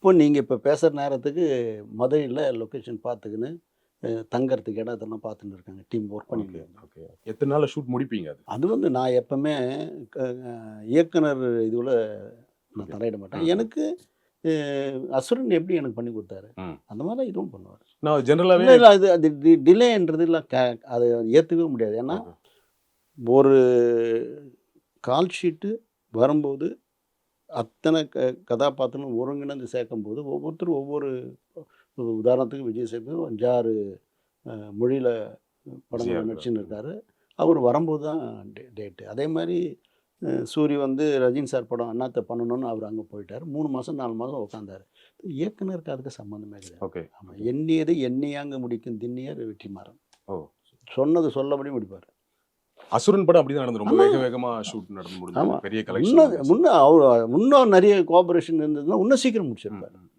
இப்போ நீங்கள் இப்போ பேசுகிற நேரத்துக்கு மதுரையில் லொக்கேஷன் பார்த்துக்கின்னு தங்கறதுக்கு இடத்தெல்லாம் பார்த்துன்னு இருக்காங்க, டீம் ஒர்க் பண்ணிட்டு ஓகே ஓகே. எத்தனை நாள்ல ஷூட் முடிப்பீங்க அது? அது வந்து நான் எப்பவுமே இயக்குனர் இதுவில் நான் தலையிட மாட்டேன். எனக்கு அசுரன் எப்படி எனக்கு பண்ணி கொடுத்தாரு அந்த மாதிரி தான் இதுவும் பண்ணுவார். நான் ஜென்ரலாகவே இல்லை அது அது டிலேன்றது இல்லை, அதை ஏற்றுக்கவே முடியாது. ஏன்னா ஒரு கால் ஷீட்டு வரும்போது அத்தனை கதாபாத்திரம் ஒருங்கிணைந்து சேர்க்கும்போது ஒவ்வொருத்தரும் ஒவ்வொரு உதாரணத்துக்கு விஜய் சேதுபதி 5-6 மொழியில் படங்கள் நடிச்சுன்னு இருக்காரு. அவர் வரும்போது தான் டேட்டு. அதே மாதிரி சூரி வந்து ரஜினி சார் படம் அண்ணாத்தை பண்ணணும்னு அவர் அங்கே போயிட்டார். 3 மாதம் 4 மாதம் உட்காந்தார். இயக்குனருக்கு அதுக்கு சம்மந்தமே கிடையாது. ஓகே. ஆமாம், எண்ணியதை எண்ணியாங்க முடிக்கும் திண்ணியர் வெற்றிமாறன். ஓ, சொன்னது சொல்லபடி முடிப்பார். அசுரன் படம் அப்படிதான் நடந்து ரொம்ப வேகமா ஷூட் நடந்து முடிஞ்சது. பெரிய கலெக்ஷன். முன்ன அவர் நிறைய கோஆபரேஷன் இருந்ததுன்னா இன்னும் சீக்கிரம் முடிச்சிருப்பார்.